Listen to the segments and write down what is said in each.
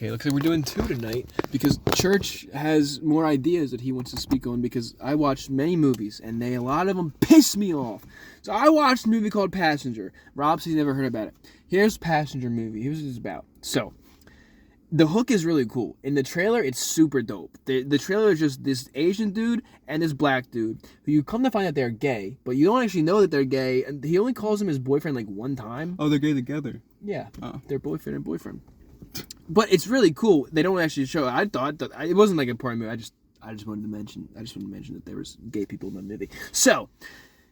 Okay, looks like we're doing 2 tonight because Church has more ideas that he wants to speak on because I watched many movies and a lot of them piss me off. So I watched a movie called Passenger. Rob says he's never heard about it. Here's Passenger movie. Here's what it's about. So, the hook is really cool. In the trailer, it's super dope. The trailer is just this Asian dude and this black dude who you come to find out they're gay, but you don't actually know that they're gay, and he only calls him his boyfriend like one time. Oh, they're gay together? Yeah, they're boyfriend and boyfriend. But it's really cool. They don't actually show. I thought that it wasn't like a porn movie. I just wanted to mention. That there was gay people in the movie. So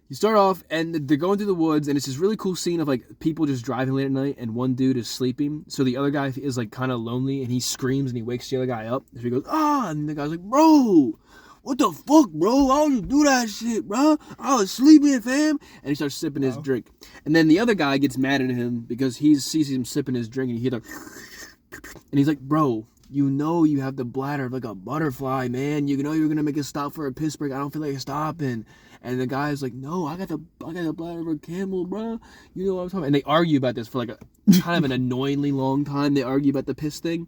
you start off and they're going through the woods, and it's this really cool scene of like people just driving late at night, and one dude is sleeping. So the other guy is like kind of lonely, and he screams and he wakes the other guy up. So he goes, and the guy's like, bro, what the fuck, bro? Why would you do that shit, bro? I was sleeping, fam. And he starts sipping his drink. And then the other guy gets mad at him because he sees him sipping his drink, and he hears like, and he's like, bro, you know you have the bladder of like a butterfly, man. You know you're gonna make a stop for a piss break. I don't feel like stopping. And the guy's like, no, I got the bladder of a camel, bro. You know what I'm talking about? And they argue about this for like a kind of an annoyingly long time. They argue about the piss thing.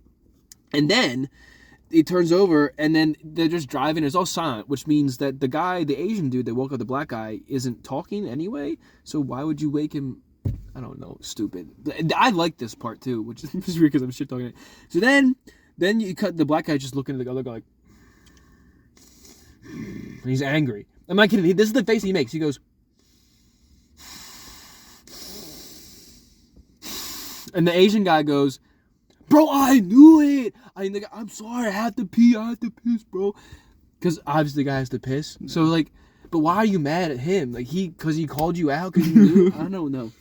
And then it turns over, and then they're just driving. It's all silent, which means that the guy, the Asian dude that woke up the black guy, isn't talking anyway. So why would you wake him? I don't know, stupid. I like this part too, which is weird because I'm shit talking it. So then you cut the black guy just looking at the other guy like, and he's angry. I'm not kidding. This is the face he makes. He goes, and the Asian guy goes, bro, I knew it. I'm sorry, I have to pee. I have to piss, bro. Because obviously the guy has to piss. So like, but why are you mad at him? Like because he called you out because you knew? I don't know.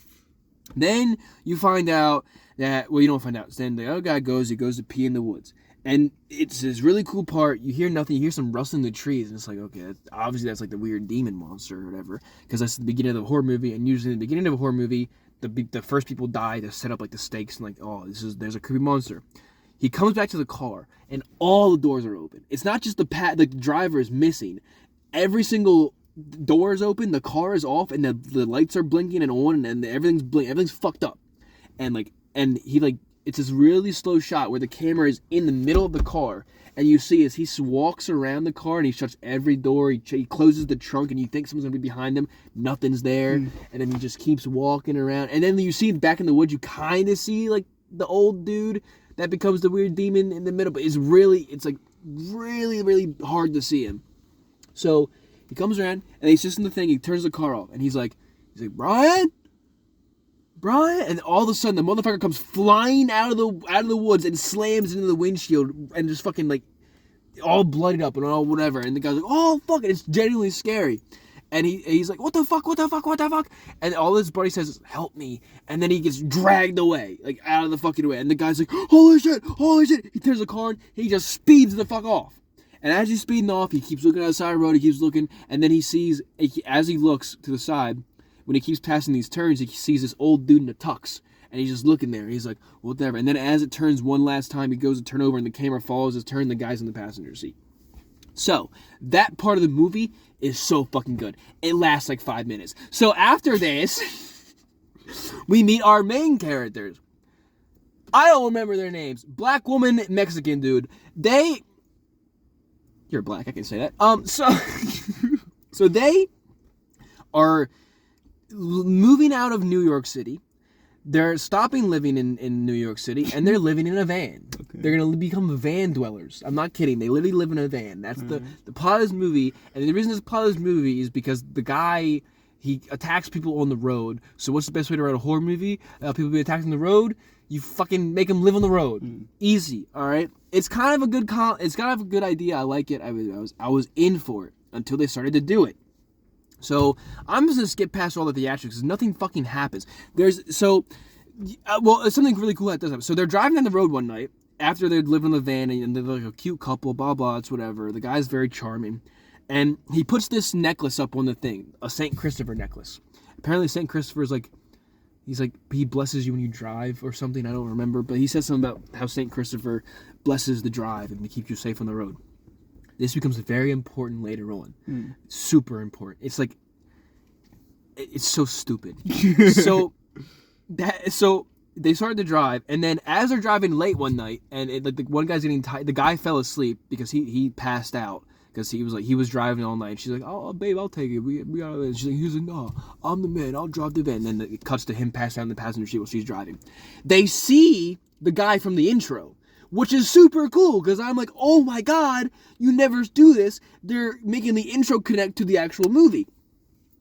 Then you find out that, well, you don't find out. Then the other guy goes to pee in the woods. And it's this really cool part. You hear nothing. You hear some rustling in the trees. And it's like, okay, obviously that's like the weird demon monster or whatever. Because that's the beginning of the horror movie. And usually in the beginning of a horror movie, the first people die to set up like the stakes. And like, there's a creepy monster. He comes back to the car. And all the doors are open. It's not just the driver is missing. Every single door is open, the car is off, and the lights are blinking and on, and everything's fucked up. And he it's this really slow shot where the camera is in the middle of the car, and you see as he walks around the car and he shuts every door, he closes the trunk, and you think someone's gonna be behind him, nothing's there, and then he just keeps walking around, and then you see back in the woods, you kind of see like the old dude that becomes the weird demon in the middle, but it's like really, really hard to see him. So he comes around, and he sits in the thing, he turns the car off, and he's like, Brian? And all of a sudden, the motherfucker comes flying out of the woods and slams into the windshield, and just fucking, like, all bloodied up and all whatever, and the guy's like, oh, fuck, and it's genuinely scary. And he's like, what the fuck? And all his buddy says is, help me. And then he gets dragged away, like, out of the fucking way, and the guy's like, holy shit. He turns the car, and he just speeds the fuck off. And as he's speeding off, he keeps looking at the side of the road, he keeps looking, and then he sees, as he looks to the side, when he keeps passing these turns, he sees this old dude in a tux, and he's just looking there, he's like, whatever. And then as it turns one last time, he goes to turn over, and the camera follows his turn, the guy's in the passenger seat. So, that part of the movie is so fucking good. It lasts like 5 minutes. So after this, we meet our main characters. I don't remember their names. Black woman, Mexican dude. You're black, I can say that. So they are moving out of New York City. They're stopping living in New York City, and they're living in a van. Okay. They're going to become van dwellers. I'm not kidding. They literally live in a van. That's the plot of this movie. And the reason this plot of this movie is because the guy, he attacks people on the road. So what's the best way to write a horror movie? People be attacked on the road. You fucking make them live on the road. Easy, all right? It's kind of a good idea. I like it. I was in for it until they started to do it. So I'm just gonna skip past all the theatrics because nothing fucking happens. It's something really cool that does happen. So they're driving down the road one night after they're living in the van, and they're like a cute couple, blah blah, it's whatever. The guy's very charming, and he puts this necklace up on the thing, a Saint Christopher necklace. Apparently, Saint Christopher is like, he's like, he blesses you when you drive or something. I don't remember, but he says something about how Saint Christopher blesses the drive and keeps you safe on the road. This becomes very important later on. Super important. It's so stupid. so they started to drive, and then as they're driving late one night, and the one guy's getting tired, the guy fell asleep because he passed out because he was driving all night. She's like, oh babe, I'll take it. We got it. He's like, no, I'm the man. I'll drive the van. And then it cuts to him passed out in the passenger seat while she's driving. They see the guy from the intro, which is super cool because I'm like, oh my god, you never do this. They're making the intro connect to the actual movie.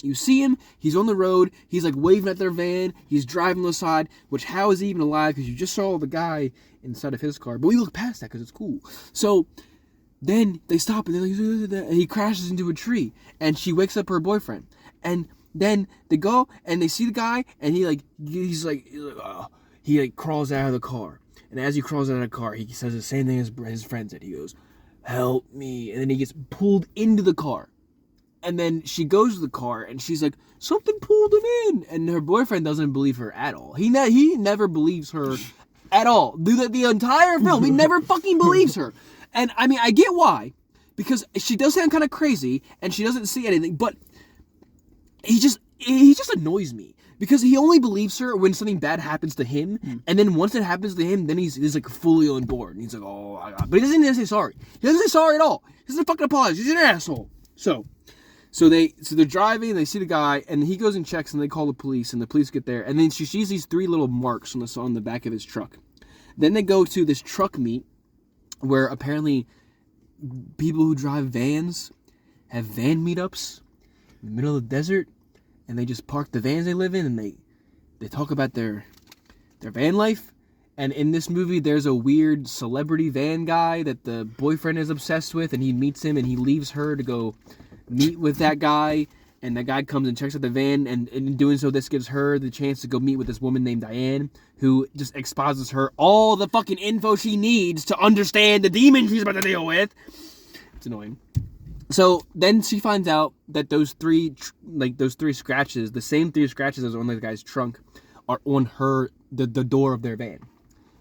You see him, he's on the road, he's like waving at their van, he's driving on the side, which how is he even alive? Because you just saw the guy inside of his car. But we look past that because it's cool. So then they stop and and he crashes into a tree. And she wakes up her boyfriend. And then they go and they see the guy and he crawls out of the car. And as he crawls out of the car, he says the same thing as his friend said. He goes, help me. And then he gets pulled into the car. And then she goes to the car, and she's like, something pulled him in. And her boyfriend doesn't believe her at all. He never believes her at all. The entire film, he never fucking believes her. And, I mean, I get why. Because she does sound kind of crazy, and she doesn't see anything. But he just annoys me. Because he only believes her when something bad happens to him. And then once it happens to him, then he's like, fully on board. And he's like, oh, my God. But he doesn't even say sorry. He doesn't say sorry at all. He doesn't fucking apologize. He's an asshole. So they're driving, they see the guy, and he goes and checks, and they call the police, and the police get there, and then she sees these 3 little marks on the back of his truck. Then they go to this truck meet, where apparently people who drive vans have van meetups in the middle of the desert, and they just park the vans they live in, and they talk about their van life. And in this movie, there's a weird celebrity van guy that the boyfriend is obsessed with, and he meets him, and he leaves her to go meet with that guy, and that guy comes and checks out the van, and in doing so, this gives her the chance to go meet with this woman named Diane, who just exposits her all the fucking info she needs to understand the demon she's about to deal with. It's annoying. So then she finds out that those three scratches, the same 3 scratches as on the guy's trunk, are on the door of their van.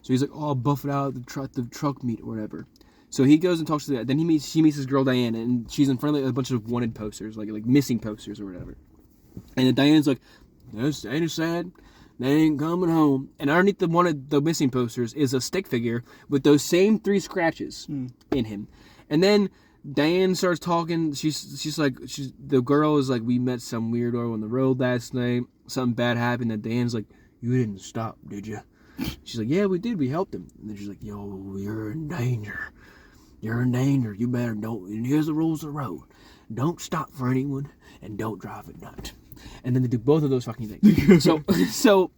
So he's like, oh, I'll buff it out the truck meet or whatever. So he goes and talks to that. Then she meets this girl, Diane, and she's in front of a bunch of wanted posters, like missing posters or whatever. And then Diane's like, this ain't sad. They ain't coming home. And underneath the missing posters is a stick figure with those same 3 scratches in him. And then Diane starts talking. The girl is like, we met some weirdo on the road last night. Something bad happened. And Diane's like, you didn't stop, did you? She's like, yeah, we did. We helped him. And then she's like, yo, you're in danger. You're in danger. You better don't. And here's the rules of the road. Don't stop for anyone, and don't drive at night. And then they do both of those fucking things. So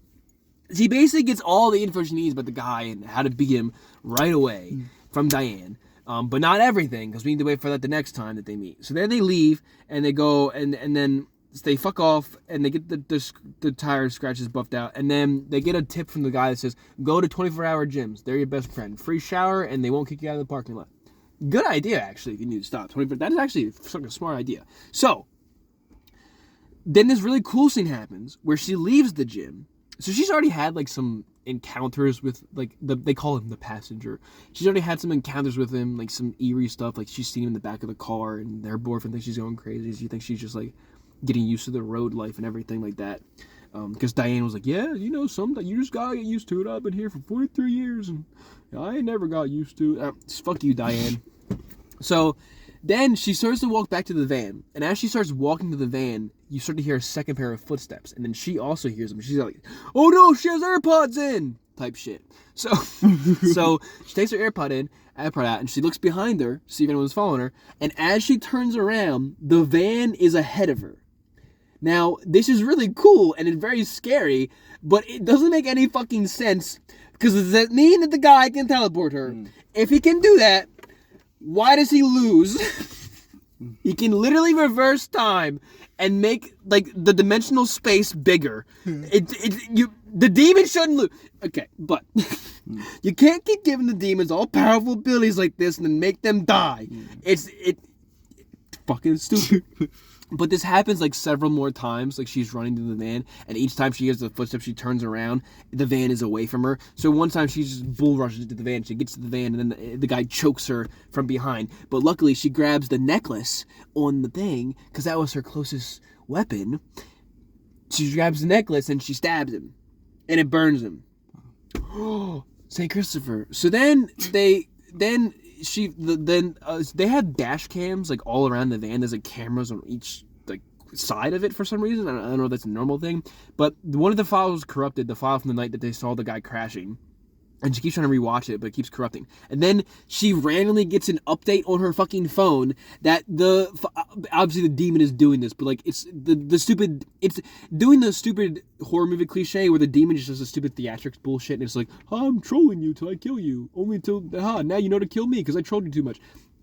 she basically gets all the info she needs about the guy and how to beat him right away from Diane. But not everything, because we need to wait for that the next time that they meet. So then they leave, and they go, and then they fuck off, and they get the tire scratches buffed out, and then they get a tip from the guy that says, go to 24-hour gyms. They're your best friend. Free shower, and they won't kick you out of the parking lot. Good idea, actually, if you need to stop. That is actually a smart idea. So, then this really cool scene happens where she leaves the gym. So she's already had, like, some encounters with, like, they call him the passenger. She's already had some encounters with him, like, some eerie stuff. Like, she's seen him in the back of the car, and her boyfriend thinks she's going crazy. She thinks she's just, like, getting used to the road life and everything like that. Because Diane was like, yeah, you know, you just gotta get used to it. I've been here for 43 years, and I ain't never got used to it. Fuck you, Diane. So then she starts to walk back to the van, and as she starts walking to the van, you start to hear a second pair of footsteps, and then she also hears them. She's like, oh no, she has AirPods in, type shit. So she takes her AirPod out, and she looks behind her to see if anyone's following her, and as she turns around, the van is ahead of her. Now, this is really cool, and it's very scary, but it doesn't make any fucking sense, because does that mean that the guy can teleport her? If he can do that, why does he lose? He can literally reverse time and make, like, the dimensional space bigger. The demon shouldn't lose. Okay, but you can't keep giving the demons all powerful abilities like this and then make them die. It's fucking stupid. But this happens like several more times. Like she's running to the van, and each time she hears the footsteps, she turns around. The van is away from her. So one time she just bull rushes to the van. She gets to the van, and then the guy chokes her from behind. But luckily, she grabs the necklace on the thing because that was her closest weapon. She grabs the necklace and she stabs him, and it burns him. St. Christopher. So then they had dash cams like all around the van. There's like cameras on each like side of it for some reason. I don't know if that's a normal thing, but one of the files was corrupted. The file from the night that they saw the guy crashing. And she keeps trying to rewatch it, but it keeps corrupting. And then she randomly gets an update on her fucking phone that obviously the demon is doing this, but like it's doing the stupid horror movie cliche where the demon just does a stupid theatrics bullshit and it's like, I'm trolling you till I kill you, only till now you know to kill me because I trolled you too much.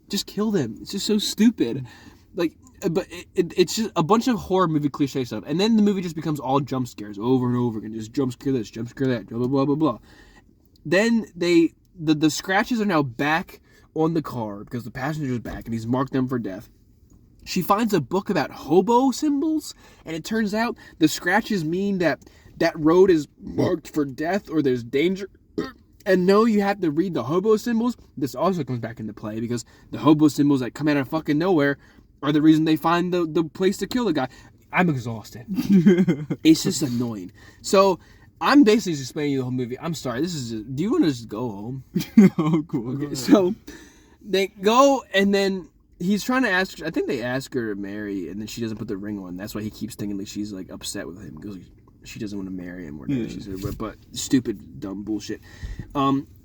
Just kill them. It's just so stupid. Like, but it's just a bunch of horror movie cliche stuff, and then the movie just becomes all jump scares over and over again. Just jump scare this, jump scare that, blah blah blah blah blah. Then the scratches are now back on the car because the passenger's back and he's marked them for death. She finds a book about hobo symbols, and it turns out the scratches mean that road is marked for death or there's danger. And no, you have to read the hobo symbols. This also comes back into play because the hobo symbols that come out of fucking nowhere are the reason they find the place to kill the guy. I'm exhausted. It's just annoying. So I'm basically just explaining you the whole movie. I'm sorry. Do you want to just go home? Oh, cool. Okay, so they go, and then he's trying to ask. I think they ask her to marry, and then she doesn't put the ring on. That's why he keeps thinking like she's like upset with him because she doesn't want to marry him or whatever. She said, but stupid, dumb bullshit.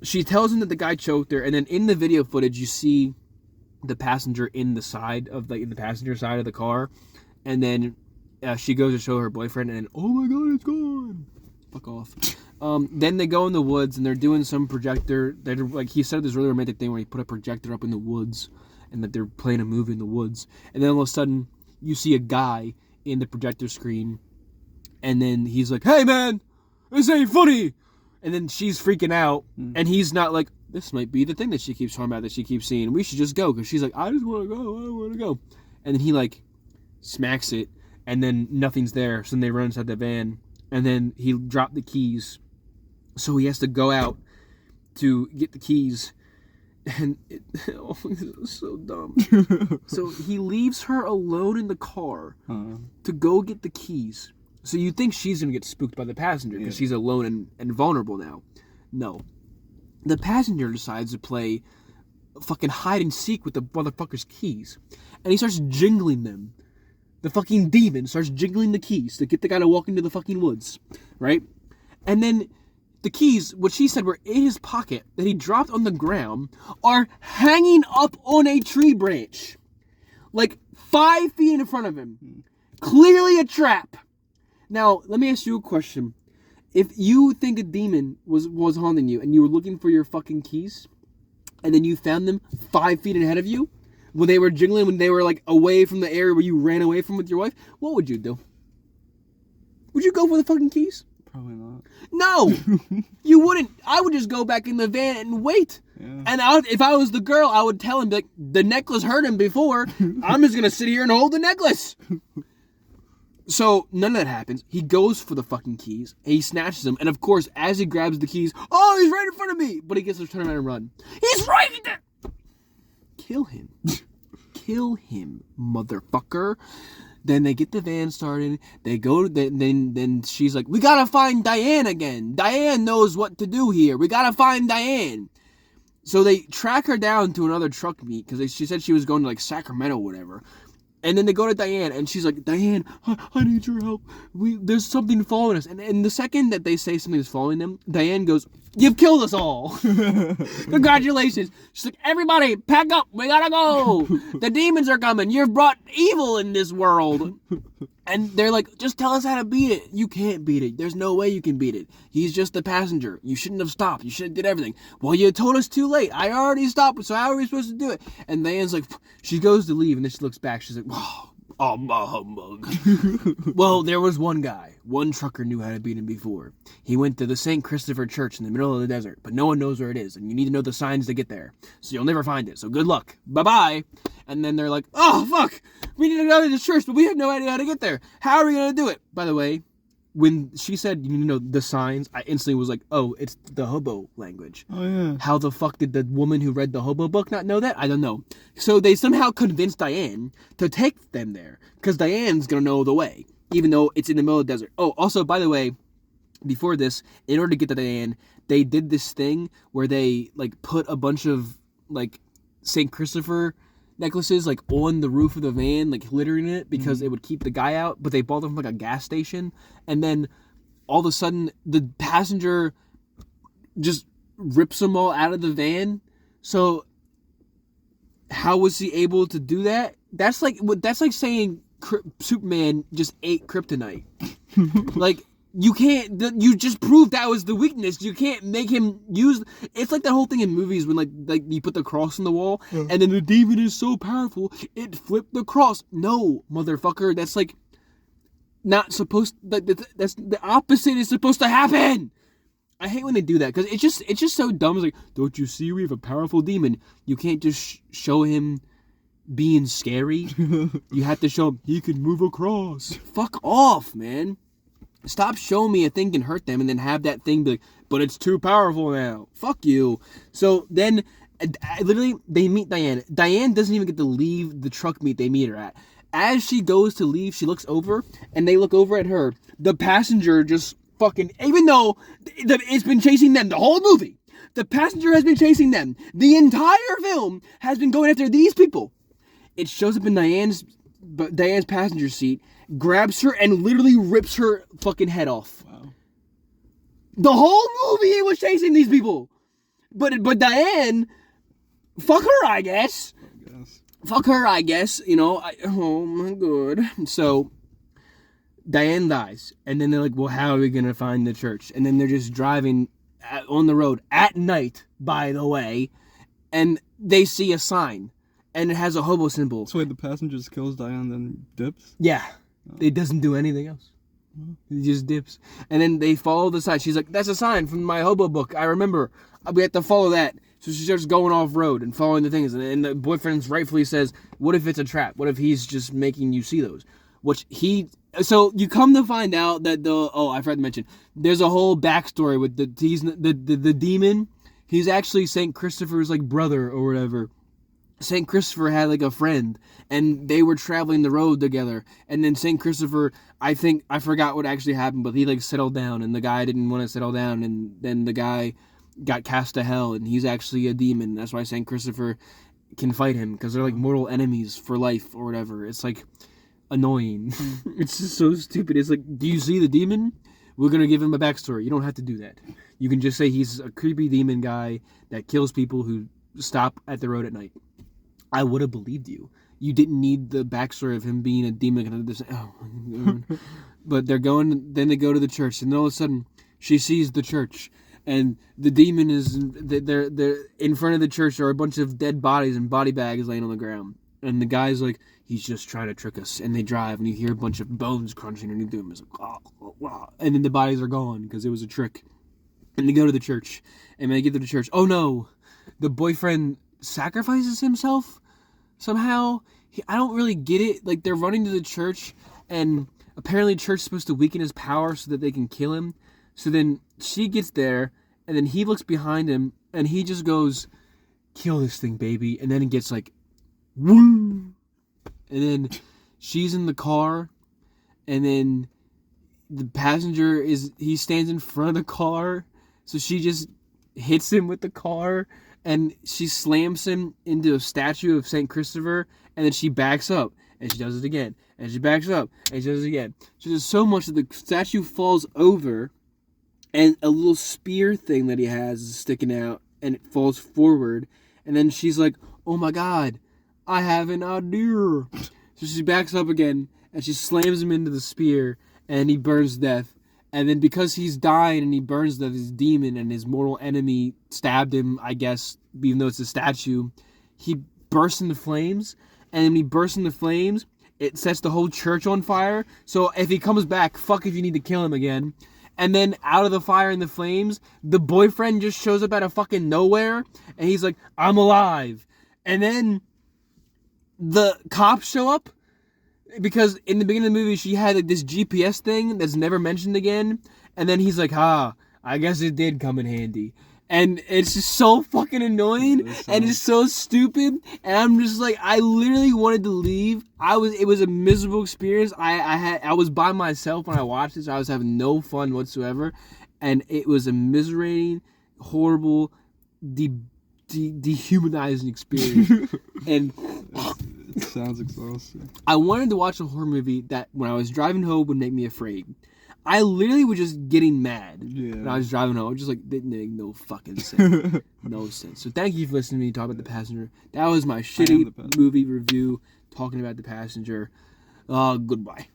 She tells him that the guy choked her, and then in the video footage you see the passenger in the passenger side of the car, and then she goes to show her boyfriend, and then, oh my god, it's gone. Fuck off. Then they go in the woods and they're doing some projector. They're like, he said this really romantic thing where he put a projector up in the woods and that they're playing a movie in the woods. And then all of a sudden you see a guy in the projector screen, and then he's like, hey man, this ain't funny. And then she's freaking out, and he's not like, this might be the thing that she keeps talking about, that she keeps seeing. We should just go, because she's like, I just want to go. I want to go. And then he like smacks it, and then nothing's there. So then they run inside the van. And then he dropped the keys, so he has to go out to get the keys, and it was so dumb. So he leaves her alone in the car to go get the keys. So you think she's going to get spooked by the passenger because she's alone and vulnerable now. No. The passenger decides to play fucking hide and seek with the motherfucker's keys, and he starts jingling them. The fucking demon starts jiggling the keys to get the guy to walk into the fucking woods, right? And then the keys, what she said were in his pocket that he dropped on the ground, are hanging up on a tree branch. Like 5 feet in front of him. Clearly a trap. Now, let me ask you a question. If you think a demon was haunting you and you were looking for your fucking keys, and then you found them 5 feet ahead of you, when they were jiggling, when they were like away from the area where you ran away from with your wife, what would you do? Would you go for the fucking keys? Probably not. No! You wouldn't. I would just go back in the van and wait. Yeah. And if I was the girl, I would tell him, like, the necklace hurt him before. I'm just going to sit here and hold the necklace. So, none of that happens. He goes for the fucking keys, and he snatches them, and of course, as he grabs the keys, oh, he's right in front of me! But he gets to turn around and run. He's right there! Kill him. Kill him, motherfucker. Then they get the van started. They go. Then she's like, we gotta find Diane again. Diane knows what to do here. We gotta find Diane. So they track her down to another truck meet because she said she was going to like Sacramento or whatever. And then they go to Diane, and she's like, Diane, I need your help. There's something following us. And the second that they say something is following them, Diane goes, you've killed us all. Congratulations. She's like, everybody, pack up. We gotta go. The demons are coming. You've brought evil in this world. And they're like, just tell us how to beat it. You can't beat it. There's no way you can beat it. He's just the passenger. You shouldn't have stopped. You should have did everything. Well, you told us too late. I already stopped, so how are we supposed to do it? And Diane's like, she goes to leave, and then she looks back. She's like, oh, humbug. Well, there was one guy. One trucker knew how to beat him before. He went to the St. Christopher Church in the middle of the desert, but no one knows where it is, and you need to know the signs to get there. So you'll never find it. So good luck. Bye-bye. And then they're like, oh, fuck. We need to go to the church, but we have no idea how to get there. How are we going to do it? By the way, when she said, you know, the signs, I instantly was like, oh, it's the hobo language. Oh, yeah. How the fuck did the woman who read the hobo book not know that? I don't know. So they somehow convinced Diane to take them there, because Diane's going to know the way, even though it's in the middle of the desert. Oh, also, by the way, before this, in order to get to Diane, they did this thing where they like put a bunch of like St. Christopher necklaces like on the roof of the van, like littering it because it would keep the guy out. But they bought them from like a gas station, and then all of a sudden the passenger just rips them all out of the van. So how was he able to do that? That's like saying Superman just ate kryptonite. Like, you can't. You just proved that was the weakness. You can't make him use. It's like that whole thing in movies when like you put the cross on the wall, and then the demon is so powerful it flipped the cross. No, motherfucker, that's like not supposed. That's the opposite is supposed to happen. I hate when they do that because it's just so dumb. It's like, don't you see we have a powerful demon? You can't just show him being scary. You have to show him he can move across. Fuck off, man. Stop showing me a thing can hurt them and then have that thing be like, but it's too powerful now. Fuck you. So then, literally, they meet Diane. Diane doesn't even get to leave the truck meet they meet her at. As she goes to leave, she looks over, and they look over at her. The passenger just fucking, even though it's been chasing them the whole movie, the passenger has been chasing them. The entire film has been going after these people. It shows up in Diane's passenger seat, grabs her, and literally rips her fucking head off. Wow. The whole movie it was chasing these people. But Diane, fuck her, I guess. Fuck her, I guess. You know, oh my god. So, Diane dies. And then they're like, well, how are we going to find the church? And then they're just driving on the road at night, by the way. And they see a sign. And it has a hobo symbol. So wait, the passenger just kills Diane, then dips? Yeah. Oh. It doesn't do anything else. It just dips. And then they follow the sign. She's like, that's a sign from my hobo book. I remember. We have to follow that. So she starts going off-road and following the things. And the boyfriend rightfully says, what if it's a trap? What if he's just making you see those? So you come to find out that I forgot to mention, there's a whole backstory with the demon. He's actually St. Christopher's like brother or whatever. St. Christopher had like a friend, and they were traveling the road together. And then St. Christopher, I forgot what actually happened, but he like settled down, and the guy didn't want to settle down, and then the guy got cast to hell, and he's actually a demon. That's why St. Christopher can fight him, because they're like mortal enemies for life or whatever. It's like annoying. It's just so stupid. It's like, do you see the demon? We're gonna give him a backstory. You don't have to do that. You can just say he's a creepy demon guy that kills people who stop at the road at night. I would have believed you. You didn't need the backstory of him being a demon. But then they go to the church, and all of a sudden she sees the church, and the demon is they're in front of the church. There are a bunch of dead bodies and body bags laying on the ground, and the guy's like, he's just trying to trick us. And they drive, and you hear a bunch of bones crunching underneath them. It's like, and then the bodies are gone because it was a trick. And they go to the church, and when they get to the church, oh no, the boyfriend sacrifices himself somehow. I don't really get it. Like, they're running to the church, and apparently the church is supposed to weaken his power so that they can kill him. So then she gets there, and then he looks behind him, and he just goes, kill this thing, baby. And then it gets like, woo! And then she's in the car, and then the passenger he stands in front of the car, so she just hits him with the car, and she slams him into a statue of St. Christopher, and then she backs up, and she does it again, and she backs up, and she does it again. She does so much that the statue falls over, and a little spear thing that he has is sticking out, and it falls forward, and then she's like, oh my god, I have an idea. So she backs up again, and she slams him into the spear, and he burns to death. And then because he's dying and he burns to death, his demon and his mortal enemy stabbed him, I guess, even though it's a statue, he bursts into flames. And when he bursts into flames, it sets the whole church on fire. So if he comes back, fuck if you need to kill him again. And then out of the fire and the flames, the boyfriend just shows up out of fucking nowhere, and he's like, I'm alive. And then the cops show up, because in the beginning of the movie, she had like this GPS thing that's never mentioned again. And then he's like, I guess it did come in handy. And it's just so fucking annoying, and it's so stupid. And I'm just like, I literally wanted to leave. It was a miserable experience. I was by myself when I watched this. I was having no fun whatsoever, and it was a miserating, horrible, dehumanizing experience. And it sounds exhausting. I wanted to watch a horror movie that, when I was driving home, would make me afraid. I literally was just getting mad when I was driving home. Just like, didn't make no fucking sense. No sense. So thank you for listening to me talk about The Passenger. That was my shitty movie review talking about The Passenger. Goodbye.